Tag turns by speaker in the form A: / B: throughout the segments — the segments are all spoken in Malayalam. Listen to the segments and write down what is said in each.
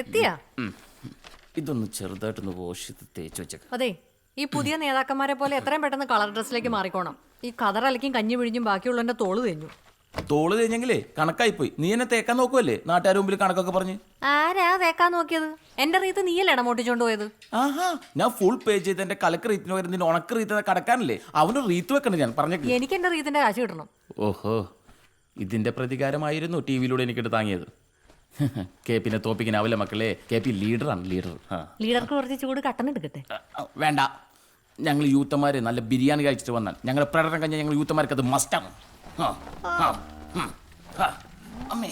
A: എത്തിയാ?
B: ഇതൊന്ന് ചെറുതായിട്ടൊന്ന് വാഷ് ചെയ്ത് തേച്ച് വെച്ചേക്ക.
A: അതെ, ഈ പുതിയ നേതാക്കന്മാരെ പോലെ എത്രയും പെട്ടെന്ന് കളർ ഡ്രസ്സിലേക്ക് മാറിക്കോണം. ഈ കതറലക്കും കഞ്ഞി പിഴിഞ്ഞും ബാക്കിയുള്ളവന്റെ തോള് തെഞ്ഞു.
B: തോള് കഴിഞ്ഞെങ്കിലേ കണക്കായി പോയി. നീ എന്നെ തേക്കാൻ നോക്കുവല്ലേ നാട്ടുകാർ മുമ്പിൽ കണക്കൊക്കെ പറഞ്ഞ്.
A: ആരാ തേക്കാൻ നോക്കിയത്? എന്റെ റീത്ത് നീയല്ലേ ഇടമോട്ടിച്ചോണ്ട് പോയത്?
B: ആഹാ, ഞാൻ ഫുൾ പേ ചെയ്ത് എന്റെ കലക്ക് റീത്തിന് പകരം നിന്റെ ഉണക്ക് റീത്ത് കടക്കാനല്ലേ അവന് റീത്ത് വെക്കണ്ട. ഞാൻ പറഞ്ഞേക്ക്.
A: എനിക്ക് എന്റെ റീത്തിന്റെ കാശ് കിട്ടണം.
B: ഓഹോ, ഇതിന്റെ പ്രതികാരമായിരുന്നു ടി വിയിലൂടെ എനിക്കിട്ട് താങ്ങിയത്. കെ പിന്നെ തോപ്പിക്കാനാവില്ല മക്കളെ. കെ പി ലീഡറാണ്, ലീഡർ.
A: ലീഡർക്ക് കുറച്ച് ചൂട് കട്ടൻ എടുക്കട്ടെ?
B: വേണ്ട, ഞങ്ങൾ യൂത്തന്മാര് നല്ല ബിരിയാണി കഴിച്ചിട്ട് വന്നാൽ ഞങ്ങളുടെ പ്രകടനം കഴിഞ്ഞാൽ ഞങ്ങൾ യൂത്തന്മാർക്ക് അത് മസ്റ്റാണ്. അമ്മേ,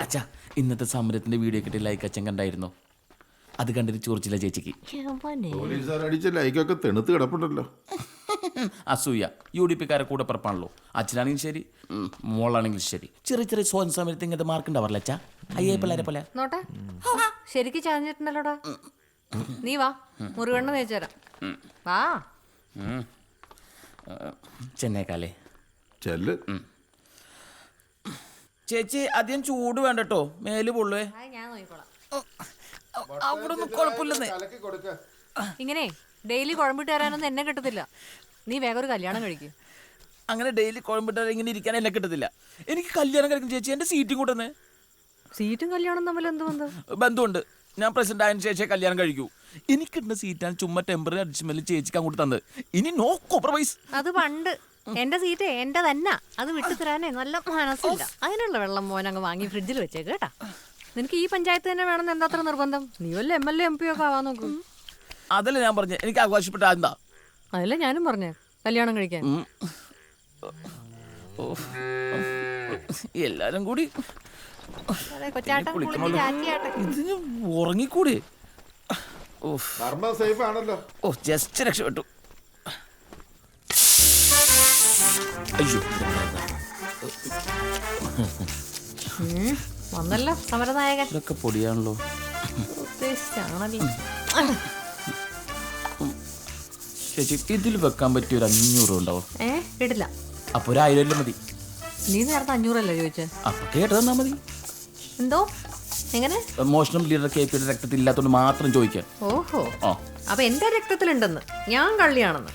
B: അച്ഛാ, ഇന്നത്തെ സമരത്തിന്റെ വീഡിയോ കിട്ടിയ ലൈക്ക് അച്ഛൻ കണ്ടായിരുന്നോ? അത് കണ്ടിട്ട് ചോർച്ചില്ല ചേച്ചിക്ക്.
C: ലൈക്കൊക്കെ തെണുത്ത് കിടപ്പുണ്ടല്ലോ.
B: അസൂയ. UDP കാരെ കൂടെ പറപ്പാണല്ലോ. അച്ഛനാണെങ്കിലും ശരി, മോളാണെങ്കിലും ശരി. ചെറിയ ചെറിയ സ്വാതന്ത്ര്യ സമരത്തിൽ ഇങ്ങനത്തെ മാർക്ക് ഉണ്ടാവാറില്ല അച്ഛാ. അയ്യേ പിള്ളേരെ പോലെ
A: നോട്ടെ. ശരിക്ക് ചാഞ്ഞിട്ടുണ്ടല്ലോടാ. നീ വാ, മുറിവെണ്ണ തേച്ചുതരാം. വാ.
B: ചെന്നൈക്കാലേ
C: ചെല്ല്.
B: ചേച്ചി അധികം ചൂട് വേണ്ടട്ടോ, മേല് പൊള്ളുവേ.
A: ഞാൻ നോക്കിക്കോളാം.
B: അവിടെ ഒന്നും കുഴപ്പമില്ലെന്നേ.
A: ഇങ്ങനെ ഡെയിലി കുഴമ്പിട്ട് തരാനൊന്നും എന്നെ കിട്ടത്തില്ല. നീ വേഗം ഒരു കല്യാണം കഴിക്കും.
B: അങ്ങനെ ഡെയിലി കുഴമ്പിട്ട് ഇങ്ങനെ ഇരിക്കാൻ എന്നെ കിട്ടത്തില്ല. എനിക്ക് കല്യാണം കഴിക്കും ചേച്ചി. എന്റെ സീറ്റും കൂട്ടുന്നേ.
A: സീറ്റും കല്യാണം തമ്മിൽ എന്ത് ബന്ധം?
B: ബന്ധമുണ്ട്. ഞാൻ പ്രസിഡന്റ് ആയതിനു ശേഷം കല്യാണം കഴിക്കൂ. എനിക്കിട്ടുന്ന സീറ്റാണ് ചുമ്മാ ടെമ്പററി അഡ്ജസ്റ്റ്മെന്റ് ചേച്ചിക്ക് അങ്ങോട്ട് തന്നത്. ഇനി നോ കോംപ്രമൈസ്.
A: അത് പണ്ട്. എന്റെ സീറ്റ് എന്റെ തന്നെ. അത് വിട്ടു തരാനേ നല്ല മനസ്സില്ല. അതിനുള്ള വെള്ളം മോൻ അങ്ങ് വാങ്ങി ഫ്രിഡ്ജിൽ വെച്ചേക്ക് കേട്ടാ. നിനക്ക് ഈ പഞ്ചായത്ത് തന്നെ വേണമെന്ന് എന്താ അത്ര നിർബന്ധം? നീ വല്ല MLA MP ഒക്കെ ആവാൻ നോക്കും.
B: അതല്ലേ ഞാൻ പറഞ്ഞേ, എനിക്ക് ആഘോഷപ്പെട്ട എന്താ?
A: അതല്ലേ ഞാനും പറഞ്ഞേ, കല്യാണം കഴിക്കാൻ.
B: എല്ലാരും കൂടി
A: ഇതിന്
B: ഉറങ്ങിക്കൂടെ?
C: സേഫ് ആണല്ലോ.
B: ഓ, ജസ്റ്റ് രക്ഷപ്പെട്ടു. അയ്യോ,
A: വന്നല്ലോ സമരനായകൻ.
B: ഇതൊക്കെ പൊടിയാണല്ലോ.
A: ഉദ്ദേശിച്ചാണല്ലോ.
B: ചേച്ചി, ഇതിൽ വെക്കാൻ പറ്റിയ ഒരു 500 ഉണ്ടാവും.
A: കേട്ടില്ല.
B: അപ്പൊ ഒരു 1000 മതി.
A: നീ നേരത്തെ 500 ചോദിച്ചേ.
B: അപ്പൊ കേട്ട് തന്നാ മതി.
A: എന്തോ എങ്ങനെ?
B: മോഷണം ലീഡർ KP രക്തത്തിൽ ഇല്ലാത്തോണ്ട് മാത്രം ചോദിക്കാൻ.
A: ഓഹോ, അപ്പൊ എന്റെ രക്തത്തിലുണ്ടെന്ന്, ഞാൻ കള്ളിയാണെന്ന്.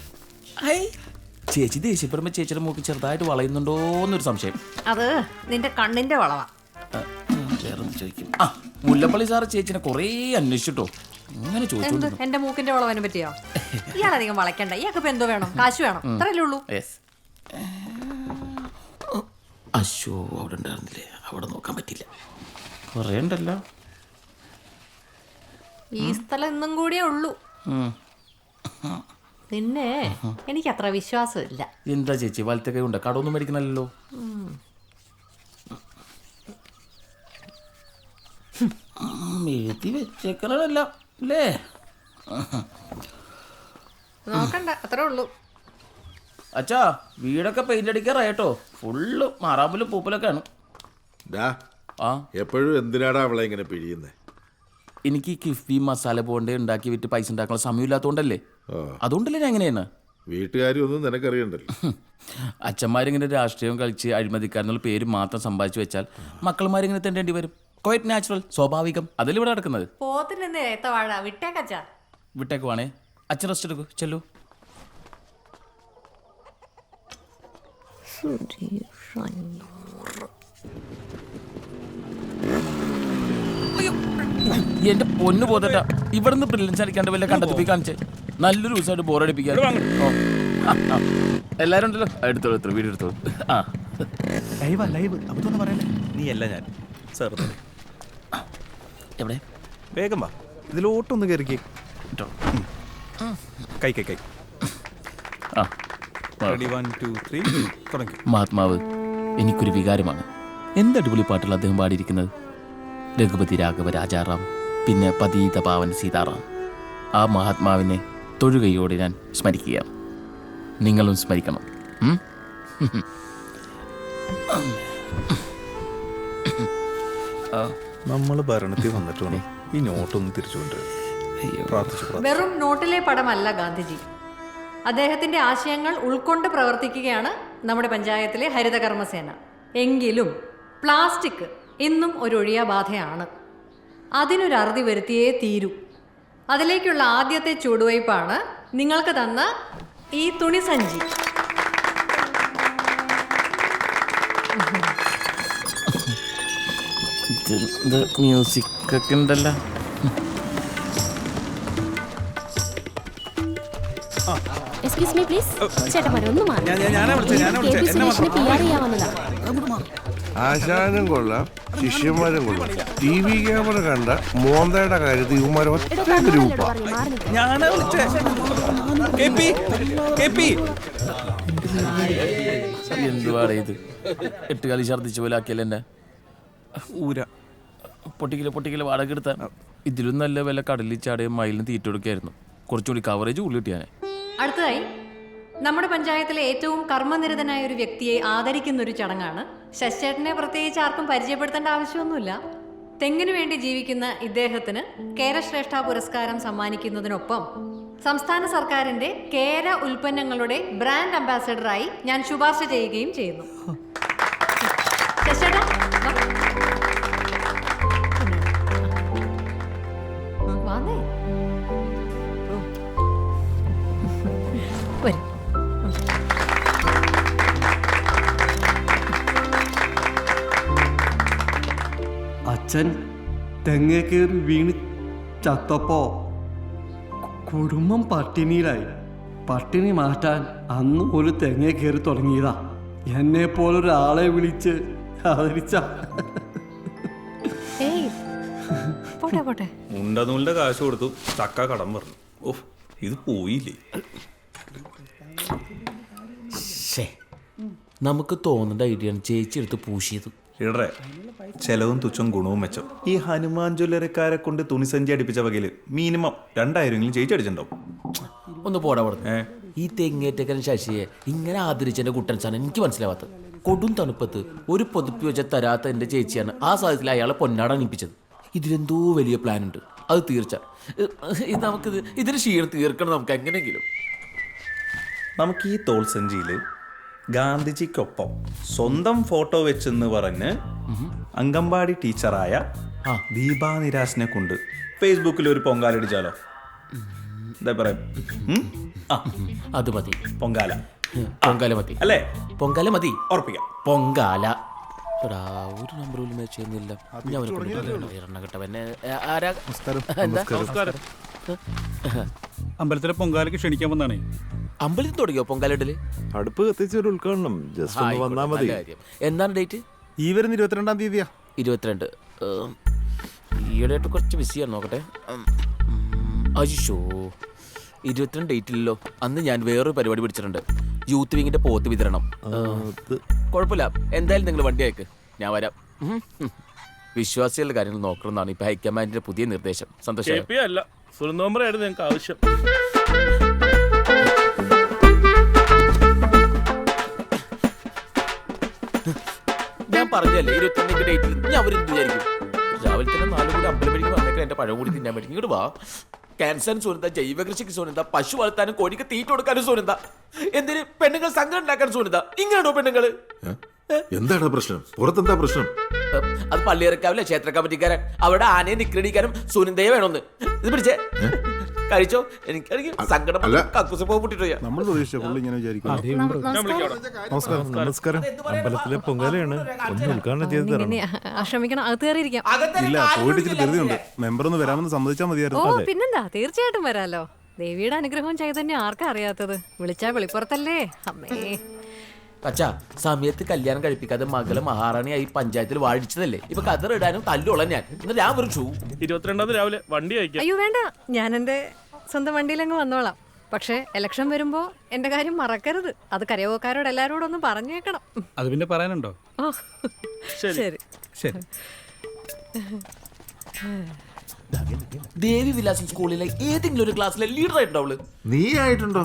B: ചേച്ചി ദേഷ്യപ്പെടുമ്പോ ചേച്ചിയുടെ മൂക്ക് ചെറുതായിട്ട് വളയുന്നുണ്ടോന്നൊരു സംശയം.
A: അത് നിന്റെ കണ്ണിന്റെ വളവാ.
B: വേറൊന്ന് ചോദിക്കും. മുല്ലപ്പള്ളി സാറ് ചേച്ചിനെ കൊറേ അന്വേഷിച്ചിട്ടോ. അങ്ങനെ ചോദിച്ചു.
A: എന്റെ മൂക്കിന്റെ വളവനെ പറ്റിയോ? ഇയാളധികം വളയ്ക്കണ്ട. ഇയാൾക്ക് എന്തോ വേണം? കാശ് വേണം, അത്രയല്ലേ ഉള്ളൂ.
B: അശോ, അവിടെ ഉണ്ടായിരുന്നില്ലേ? അവിടെ നോക്കാൻ പറ്റില്ല. കൊറേ ഉണ്ടല്ലോ.
A: ഈ സ്ഥലം ഇന്നും കൂടിയേ ഉള്ളൂ. പിന്നെ എനിക്ക് അത്ര വിശ്വാസമില്ല.
B: എന്താ ചേച്ചി, വലത്തെ കൈ ഉണ്ട്, കടമൊന്നും മേടിക്കണല്ലോ. എഴുതി വെച്ചേക്കണല്ല അല്ലേ?
A: നോക്കണ്ട, അത്രേ ഉള്ളൂ.
B: അച്ഛാ, വീടൊക്കെ പെയിന്റ് അടിക്കാറായിട്ടോ. ഫുള്ള് മാറാമ്പലും പൂപ്പലൊക്കെയാണ്.
C: എപ്പോഴും എന്തിനാടാ അവളെ ഇങ്ങനെ പിഴിയുന്നേ?
B: എനിക്ക് കിഫ്ബി മസാല പോണ്ടേ ഉണ്ടാക്കി വിറ്റ് പൈസ ഉണ്ടാക്കാനുള്ള സമയമില്ലാത്തോണ്ടല്ലേ. അതുകൊണ്ടല്ലേ ഞാൻ എങ്ങനെയാണ്.
C: വീട്ടുകാരും ഒന്നും നിനക്കറിയണ്ടല്ലോ.
B: അച്ഛന്മാരിങ്ങനെ രാഷ്ട്രീയം കളിച്ച് അഴിമതിക്കാരെന്നുള്ള പേര് മാത്രം സമ്പാദിച്ചു വെച്ചാൽ മക്കളമാരിങ്ങനെ തെണ്ടേണ്ടി വരും. ക്വൈറ്റ് നാച്ചുറൽ, സ്വാഭാവികം. അതല്ലേ ഇവിടെ നടക്കുന്നത്. വിട്ടേക്ക് വേണേ. അച്ഛൻ റെസ്റ്റ് എടുക്കൂ, ചെല്ലു. എന്റെ പൊന്നു പോതട്ട, ഇവിടുന്ന് ബ്രില്യൻസ് അടിക്കാണ്ട് വല്ല കണ്ടെത്തി കാണിച്ചേ. നല്ലൊരു ദിവസമായിട്ട് ബോറടിപ്പിക്കാൻ. എല്ലാരും ഉണ്ടല്ലോ, എടുത്തോളൂ, വീഡിയോ എടുത്തോളൂ.
D: നീ അല്ല ഞാൻ സാർ.
B: എവിടെ?
D: വേഗം വാ, ഇതിലോട്ടൊന്ന് കയറിക്കേ. കൈ കൈ കൈ.
B: മഹാത്മാവ് എനിക്കൊരു വികാരമാണ്. എന്തടിപൊളി പാട്ടുകൾ അദ്ദേഹം പാടിയിരിക്കുന്നത്. രഘുപതി രാഘവ രാജാറാം, പിന്നെ പതീത പാവൻ സീതാറാം. ആ മഹാത്മാവിനെ തൊഴുകയോടെ ഞാൻ സ്മരിക്കുകയാണ്. നിങ്ങളും സ്മരിക്കണം.
D: നമ്മൾ ഭരണത്തിൽ വന്നിട്ട് വേണം ഈ നോട്ടൊന്ന് തിരിച്ചുകൊണ്ട്.
A: വെറും നോട്ടിലെ പടമല്ല ഗാന്ധിജി. അദ്ദേഹത്തിന്റെ ആശയങ്ങൾ ഉൾക്കൊണ്ട് പ്രവർത്തിക്കുകയാണ് നമ്മുടെ പഞ്ചായത്തിലെ ഹരിതകർമ്മസേന. എങ്കിലും പ്ലാസ്റ്റിക് ഇന്നും ഒരു ഒഴിയാബാധയാണ്. അതിനൊരു അറുതി വരുത്തിയേ തീരൂ. അതിലേക്കുള്ള ആദ്യത്തെ ചുവടുവയ്പ്പാണ് നിങ്ങൾക്ക് തന്ന ഈ തുണിസഞ്ചി.
B: മ്യൂസിക് ഒക്കെ ഉണ്ടല്ലോ.
E: Excuse me please. ചേട്ടന്മാരെ ഒന്ന് മാറി.
F: ആശാനും കൊള്ളാം, ശിഷ്യന്മാരും കൊള്ളാം. TV ക്യാമറ കണ്ട മോന്തയുടെ കാര്യത്തിൽ ഇവന്മാർ ഒറ്റ ഗ്രൂപ്പാ.
B: എന്തുവാടേ ഇത്? 8 കളി ഛർദ്ദിച്ച പോലെ ആക്കിയല്ലേ എന്നെ.
D: ഊര
B: പൊട്ടിക്കല് വാടക എടുത്താൽ ഇതിലും നല്ല വില കടലിൽ ചാടിയ മയിലിന് തീറ്റ കൊടുക്കായിരുന്നു. കുറച്ചുകൂടി കവറേജ് ഉള്ളി കിട്ടിയാനെ.
A: അടുത്തതായി നമ്മുടെ പഞ്ചായത്തിലെ ഏറ്റവും കർമ്മനിരതനായ ഒരു വ്യക്തിയെ ആദരിക്കുന്ന ഒരു ചടങ്ങാണ്. ശശിചേട്ടനെ പ്രത്യേകിച്ച് ആർക്കും പരിചയപ്പെടുത്തേണ്ട ആവശ്യമൊന്നുമില്ല. തെങ്ങിനു വേണ്ടി ജീവിക്കുന്ന ഇദ്ദേഹത്തിന് കേരശ്രേഷ്ഠ പുരസ്കാരം സമ്മാനിക്കുന്നതിനൊപ്പം സംസ്ഥാന സർക്കാരിന്റെ കേര ഉൽപ്പന്നങ്ങളുടെ ബ്രാൻഡ് അംബാസഡറായി ഞാൻ ശുപാർശ ചെയ്യുകയും ചെയ്യുന്നു. ശശിചേട്ടാ, വാന്നേ. വരും.
G: അച്ഛൻ തെങ്ങേ കയറി വീണ് ചത്തപ്പോ കുടുംബം പട്ടിണിയിലായി. പട്ടിണി മാറ്റാൻ അന്ന് ഒരു തെങ്ങേ കയറി തുടങ്ങിയതാ. എന്നെ പോലൊരാളെ വിളിച്ച് ആദരിച്ച.
A: ഏയ്, പോട്ടെ പോട്ടെ.
D: മുണ്ടനൂലിന്റെ കാശ് കൊടുത്തു, ചക്ക കടം പറഞ്ഞു. ഓഹ്, ഇത് പോയില്ലേ.
B: നമുക്ക് തോന്നേണ്ട ഐഡിയാണ് ചേച്ചി എടുത്ത് പൂശിയത്.
D: ഇടറെ ചെലവും തുച്ഛം ഗുണവും മെച്ചം. ഈ ഹനുമാൻ ജ്വല്ലറിക്കാരെ കൊണ്ട് തുണിസഞ്ചി അടിപ്പിച്ച വകയില് മിനിമം 2000 ചേച്ചി അടിച്ചിട്ടുണ്ടാവും.
B: ഒന്ന് പോടാ പറഞ്ഞു. ഈ തെങ്ങേറ്റക്കൻ ശശിയെ ഇങ്ങനെ ആദരിച്ചെന്റെ കുട്ടൻസാണ് എനിക്ക് മനസ്സിലാവാത്തത്. കൊടും തണുപ്പത്ത് ഒരു പൊതുപ്പി വെച്ച തരാത്ത എന്റെ ചേച്ചിയാണ് ആ സാഹചര്യത്തിൽ അയാളെ പൊന്നാട അണിപ്പിച്ചത്. ഇതിലെന്തോ വലിയ പ്ലാൻ ഉണ്ട്, അത് തീർച്ച. നമുക്കിത് ഇതിന് ക്ഷീണം തീർക്കണം നമുക്ക് എങ്ങനെയെങ്കിലും.
D: നമുക്ക് ഈ തോൾസഞ്ചിയില് ഗാന്ധിജിക്കൊപ്പം സ്വന്തം ഫോട്ടോ വെച്ചെന്ന് പറഞ്ഞ് അംഗൻവാടി ടീച്ചറായ ദീപാ നിരാശിനെ കൊണ്ട് ഫേസ്ബുക്കിൽ ഒരു പൊങ്കാലടിച്ചാലോ? എന്താ പറയാ?
B: അത് മതി.
D: പൊങ്കാല
B: മതി
D: അല്ലേ?
B: പൊങ്കാല മതി,
D: ഉറപ്പിക്കാം.
B: പൊങ്കാല. ഒരു നമ്പർ പോലും മാച്ച് ചെയ്യുന്നില്ല.
H: അമ്പലത്തിലെ പൊങ്കാലയ്ക്ക് ക്ഷണിക്കാൻ വന്നാണേ.
B: അമ്പലത്തിൽ തുടങ്ങിയോ പൊങ്കാലിടല്?
C: അടുപ്പ് കത്തിച്ചൊരു ഉദ്ഘാടനം ജസ്റ്റ് ഒന്ന് വന്നാ മതി.
B: എന്താണ് ഡേറ്റ്?
C: ഈ വരുന്ന 22-ാം തീയതിയാ.
B: 22. ഈയിടെയായിട്ട് കുറച്ച് ബിസിയാണ്. നോക്കട്ടെ. അയ്യോ, 22 ഡേറ്റില്ലല്ലോ. അന്ന് ഞാൻ വേറൊരു പരിപാടി പിടിച്ചിട്ടുണ്ട്, യൂത്ത് വിങ്ങിന്റെ പോത്ത് വിതരണം. കുഴപ്പമില്ല, എന്തായാലും നിങ്ങൾ വണ്ടി അയക്ക്, ഞാൻ വരാം. വിശ്വാസികളുടെ കാര്യങ്ങൾ നോക്കണമെന്നാണ് ഇപ്പൊ ഹൈക്കമാൻഡിന്റെ പുതിയ നിർദ്ദേശം. സന്തോഷം.
H: ഞങ്ങൾക്ക് ആവശ്യം.
B: ഞാൻ പറഞ്ഞല്ലേ 22 ഡേറ്റിൽ ഞാൻ അവരെന്ത് വിചാരിക്കും? രാവിലെ തന്നെ 4 കൂടി അമ്പലം വഴിക്ക് വന്നേക്കാൻ എന്റെ പഴം കൂടി തിന്നാൻ പറ്റും. ഇങ്ങോട്ട് വാ. ക്യാൻസറിന് സൂനന്ത, ജൈവ കൃഷിക്ക് സൂനന്ത, പശു വളർത്താനും കോഴിക്ക് തീറ്റ കൊടുക്കാനും സൂനന്ത, എന്തിന് പെണ്ണുങ്ങൾ സംഘം ഉണ്ടാക്കാൻ സൂനന്ത. ഇങ്ങനെയാണോ പെണ്ണുങ്ങള്?
C: എന്താണ് പ്രശ്നം? പുറത്തെന്താ പ്രശ്നം?
B: അത് പള്ളിയിറക്കാവില്ല ക്ഷേത്ര കമ്മിറ്റിക്കാരൻ. അവിടെ ആനയെ നിക്രടിക്കാനും സുനന്ദയെ വേണമെന്ന്. ഇത് പിടിച്ചേ, കഴിച്ചോ. എനിക്ക് സങ്കടം കക്കൂസ് പൊട്ടിട്ടോയാ.
C: നമ്മൾ
H: നമസ്കാരം. അമ്പലത്തിലെ പൊങ്കാലയാണ്, ഒന്ന് ഉദ്ഘാടനം ചെയ്ത് തരണം.
A: ക്ഷമിക്കണം, അകത്ത് കയറിയിരിക്കാം.
H: ഇല്ല, പോയിട്ട് ഇച്ചിരി ധൃതിയുണ്ട്. മെമ്പർ ഒന്ന് വരാമെന്ന് സമ്മതിച്ചാൽ
A: ഓ
H: മതിയായിരുന്നു.
A: പിന്നെന്താ, തീർച്ചയായിട്ടും വരാലോ. ദേവിയുടെ അനുഗ്രഹവും ചൈതന്യം ആർക്കാ അറിയാത്തത്? വിളിച്ചാ വെളിപ്പുറത്തല്ലേ അമ്മേ.
B: അച്ഛാ, സമയത്ത് കല്യാണം കഴിപ്പിക്കാതെ മകള് മഹാറാണിയായി പഞ്ചായത്തിൽ വാഴിച്ചതല്ലേ? ഇപ്പൊ കതറിടാനും തല്ലുള്ള ഞാൻ വിളിച്ചു.
H: 22 രാവിലെ വണ്ടി അയക്കാം.
A: അയ്യോ വേണ്ട, ഞാൻ എന്റെ സ്വന്തം വണ്ടിയിലങ്ങ് വന്നോളാം. പക്ഷെ ഇലക്ഷൻ വരുമ്പോ എന്റെ കാര്യം മറക്കരുത്. അത് കരയോഗക്കാരോട് എല്ലാരോടും ഒന്ന് പറഞ്ഞേക്കണം.
H: അത് പിന്നെ പറയാനുണ്ടോ?
A: ഓ ശരി
H: ശരി.
B: ദേവി വിലാസം സ്കൂളിലെ ഏതെങ്കിലും ഒരു ക്ലാസ്സിലെ ലീഡർ ആയിട്ടുണ്ടോ അവള്?
C: നീ ആയിട്ടുണ്ടോ?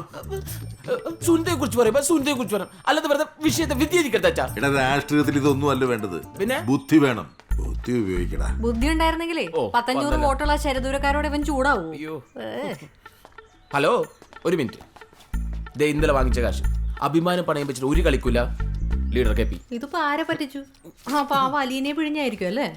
B: സുനിതയെ കുറിച്ച് പറയുമ്പോ സുനിതയെ കുറിച്ച് പറയാം, അല്ലാതെ വെറുതെ വിഷയത്തെ വ്യതിചരിക്കരുത് അച്ഛാ.
C: എടാ, രാഷ്ട്രീയത്തിൽ ഇതൊന്നും അല്ല വേണ്ടത്.
B: പിന്നെ
C: ബുദ്ധി വേണം. ബുദ്ധി ഉപയോഗിക്കടാ.
A: ബുദ്ധി ഉണ്ടായിരുന്നെങ്കിലേ 500 വോട്ടുള്ള ശരദൂരക്കാരോട് ഇവൻ ചൂടാവൂ.
B: ഹലോ, ഒരു മിനിറ്റ്. ദേ ഇന്നലെ വാങ്ങിച്ച കാശ് അഭിമാനം പണയം വെച്ചിട്ട് ഒരു കളിക്കൂല. Leader K P.
A: ഇതിപ്പോ ആരെ പറ്റിച്ചു? ആ പാവ അലീനെ പിഴിഞ്ഞായിരിക്കും അല്ലേ?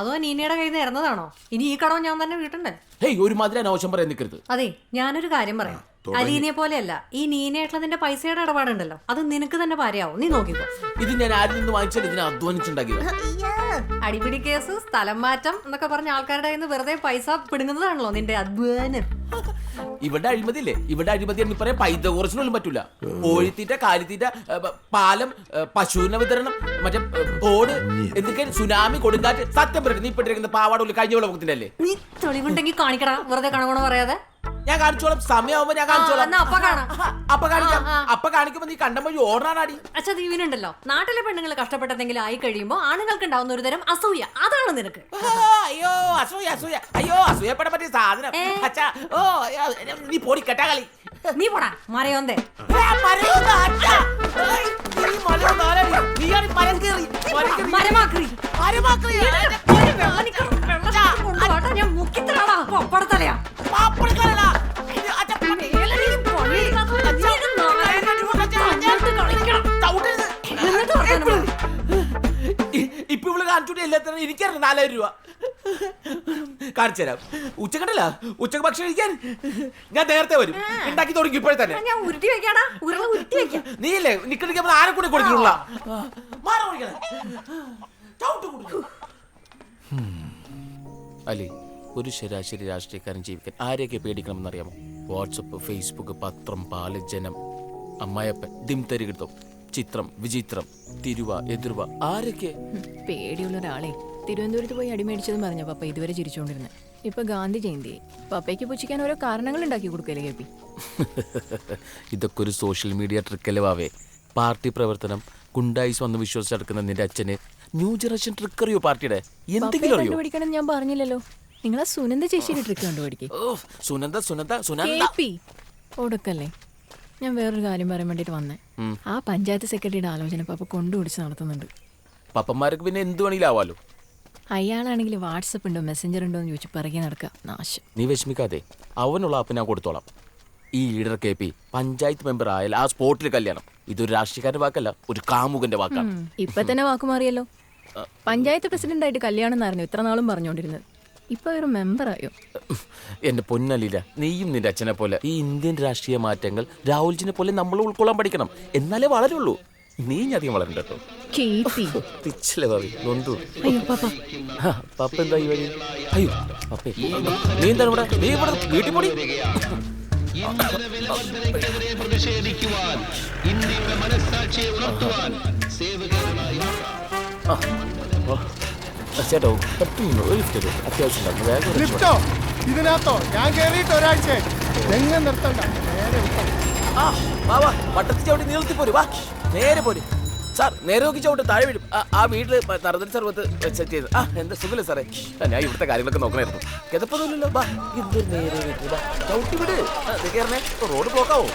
A: അതോ നീനയുടെ കയ്യിൽ നിന്ന് ഇറന്നതാണോ? ഇനി ഈ കടവും ഞാൻ തന്നെ വീട്ടണ്ടേ?
B: ഹേയ്, ഒരുമാതിരി അനാവശ്യം പറയാൻ നിൽക്കരുത്.
A: അതെ, ഞാനൊരു കാര്യം പറയാം. അലീനെ പോലെയല്ല, ഈ നീനയായിട്ടുള്ള നിന്റെ പൈസയുടെ ഇടപാടുണ്ടല്ലോ, അത് നിനക്ക് തന്നെ ഭാര്യയാവും. നീ നോക്കിക്കോ.
B: ഇത് ഞാൻ ആരിൽ നിന്ന് വാങ്ങിച്ചാൽ ഇതിനെ അധ്വാനിച്ചുണ്ടാക്കിയത്.
A: അടിപിടി കേസ്, സ്ഥലം മാറ്റം എന്നൊക്കെ പറഞ്ഞ ആൾക്കാരുടെ കയ്യിൽ നിന്ന് വെറുതെ പൈസ പിടുങ്ങുന്നതാണല്ലോ നിന്റെ അധ്വാനം.
B: ഇവിടെ അഴിമതിയില്ലേ? ഇവിടെ അഴിമതി എന്ന് പറയാൻ പൈതകോറച്ചിനൊന്നും പറ്റൂല. കോഴിത്തീറ്റ, കാലിത്തീറ്റ, പാലം, പശുവിന്റെ വിതരണം, മറ്റേ ബോർഡ്, എന്തൊക്കെ സുനാമി, കൊടുങ്കാറ്റ്. സത്യം പറയും, നീ ഇപ്പിട്ടിരിക്കുന്ന പാവാടുള്ളിൽ കഴിഞ്ഞ വെള്ളത്തിന്റെ അല്ലേ?
A: നീ തെളിവുണ്ടെങ്കിൽ കാണിക്കടാ, വെറുതെ കണകണ പറയാതെ.
B: ഞാൻ കാണിച്ചോളാം, സമയമാകുമ്പോ ഞാൻ കാണിച്ചോളാം.
A: എന്നാ അപ്പ കാണാം.
B: അപ്പൊ കാണിക്കാം. അപ്പൊ കാണിക്കുമ്പോ നീ കണ്ട വഴി ഓടാനാടി.
A: അച്ഛാ, ദീവിനുണ്ടല്ലോ, നാട്ടിലെ പെണ്ണുങ്ങൾ കഷ്ടപ്പെട്ടെന്തെങ്കിലും ആയി കഴിയുമ്പോ ആണുങ്ങൾക്ക് ഉണ്ടാവുന്ന ഒരു തരം അസൂയ. അതാണ് നിനക്ക്.
B: അയ്യോ അസൂയ, അസൂയ, അയ്യോ അസൂയപ്പെടാൻ പറ്റിയ സാധനം. അച്ഛാ, ഓ നീ പോടി കെട്ടാ കളി.
A: നീ പോടാ മരയോന്തേ. മരമാക്രി. ഞാൻ മുക്കിത്തരാടാ പപ്പടത്തലയാ.
B: ഇപ്പൊ ഇവള് കാണിച്ചോട്ടെ എല്ലാത്തിനും എനിക്കറിയാം 4000 രൂപ കാണിച്ചു തരാം. ഉച്ചക്കണ്ടല്ല, ഉച്ചക്ക് ഭക്ഷണം കഴിക്കാൻ ഞാൻ നേരത്തെ വരും. ഉണ്ടാക്കി തുടങ്ങി ഇപ്പോഴെ തന്നെ.
A: ഞാൻ ഉരുട്ടി വെക്കാടാ, ഉരുള ഉരുട്ടി വെക്കാം.
B: നീ ഇല്ലേ നിക്കണിക്കുമ്പോ ആരെ കൂടെ കൊടുത്തിട്ടുള്ള അല്ലേ? ഒരു ശരാശരി രാഷ്ട്രീയക്കാരൻ ജീവിക്കാൻ ആരെയൊക്കെ പേടിക്കണമെന്നറിയാമോ? വാട്സപ്പ്, ഫേസ്ബുക്ക്, പത്രം, പാല്, ജനം, അമ്മായപ്പൻ, ദിംതരികിടത്തം, ചിത്രം, വിചിത്രം, തിരുവ, എതിർവ, ആരൊക്കെ?
I: പേടിയുള്ള ഒരാളെ തിരുവനന്തപുരത്ത് പോയി അടിമേടിച്ചതും പറഞ്ഞ പപ്പ ഇതുവരെ ചിരിച്ചുകൊണ്ടിരുന്നത്. ഇപ്പൊ ഗാന്ധി ജയന്തി പപ്പയ്ക്ക് പുച്ഛിക്കാൻ ഓരോ കാരണങ്ങൾ ഉണ്ടാക്കി കൊടുക്കല്ലേ കേപ്പി?
B: ഇതൊക്കെ ഒരു സോഷ്യൽ മീഡിയ ട്രിക്കല്ലേ വാവേ. പാർട്ടി പ്രവർത്തനം, ഗുണ്ടായിസ് വന്ന് വിശ്വസിച്ചെടുക്കുന്ന നിന്റെ അച്ഛന് ന്യൂ ജനറേഷൻ ട്രിക്ക് അറിയോ? പാർട്ടിയുടെ എന്തെങ്കിലും അറിയോ?
I: കണ്ടുപിടിക്കണം ഞാൻ പറഞ്ഞില്ലല്ലോ. നിങ്ങളെ സുനന്ദ ചേച്ചിയുടെ ട്രിക്ക് കണ്ടുപിടിക്കേ.
B: സുനന്ദ സുനന്ദ സുനന്ദ
I: കേപ്പി ഒടുക്കല്ലേ. ഞാൻ വേറൊരു കാര്യം പറയാൻ വേണ്ടിട്ട് വന്നേ. ആ പഞ്ചായത്ത് സെക്രട്ടറിയുടെ ആലോചന പപ്പ കൊണ്ടുപിടിച്ച് നടത്തുന്നുണ്ട്.
B: പപ്പന്മാർക്ക് പിന്നെ എന്ത് വേണമെങ്കിലും ആവാലോ.
I: അയാളാണെങ്കിൽ വാട്സപ്പ് ഉണ്ടോ മെസ്സഞ്ചർ ഉണ്ടോ എന്ന് ചോദിച്ചു പിറകെ നടക്കുക. നാശം.
B: നീ വിഷമിക്കാതെ, അവനുള്ള ആപ്പ് ഞാൻ കൊടുത്തോളാം. ഈ leader K P panchayat member ആയാൽ ആ സ്പോട്ടിൽ കല്യാണം. ഇതൊരു രാഷ്ട്രീയക്കാരന്റെ വാക്കല്ല, ഒരു കാമുകന്റെ വാക്കാണ്.
I: ഇപ്പൊ തന്നെ വാക്ക് മാറിയല്ലോ. പഞ്ചായത്ത് പ്രസിഡന്റ് ആയിട്ട് കല്യാണം എന്നായിരുന്നു ഇത്ര നാളും പറഞ്ഞുകൊണ്ടിരുന്നത്. ഇപ്പൊ ഒരു മെമ്പറായോ?
B: എന്റെ പൊന്നലില്ല, നീയും നിന്റെ അച്ഛനെ പോലെ ഈ ഇന്ത്യൻ രാഷ്ട്രീയ മാറ്റങ്ങൾ രാഹുൽജിനെ പോലെ നമ്മൾ ഉൾക്കൊള്ളാൻ പഠിക്കണം. എന്നാലേ വളരുള്ളൂ. നീ അധികം വളരണ്ട കേട്ടോ. പിച്ചിലെ ഭാവി നൊന്തു. പപ്പ എന്താ ഈ വഴി? അയ്യോ പപ്പേ, നീ എന്താണ് ഇവിടെ? നീ ഇവിടെ വീട്ടിൽ പോടി. ചേട്ടോ അത്യാവശ്യം
F: ഇതിനകത്തോ ഞാൻ കേറിയിട്ട് ഒരാഴ്ച നിർത്തണ്ട.
B: വട്ടത്തി ചവിട്ടി നീളത്തി പോരും. വാ നേരെ പോരും സാർ. നേരെ നോക്കി ചവിട്ട് താഴെ വീഴും. ആ വീട്ടില് നറുതൽ സർവത്ത് സെറ്റ് ചെയ്ത്. എന്താ സുഖല്ലേ സാറേ? ഞാൻ ഇവിടുത്തെ കാര്യങ്ങളൊക്കെ നോക്കണായിരുന്നു. കിതപ്പൊന്നുമില്ലല്ലോ. വാ എന്തൊരു നേരെ ചവിട്ടി വിട്. കയറണേ, റോഡ് ബ്ലോക്കാവോ?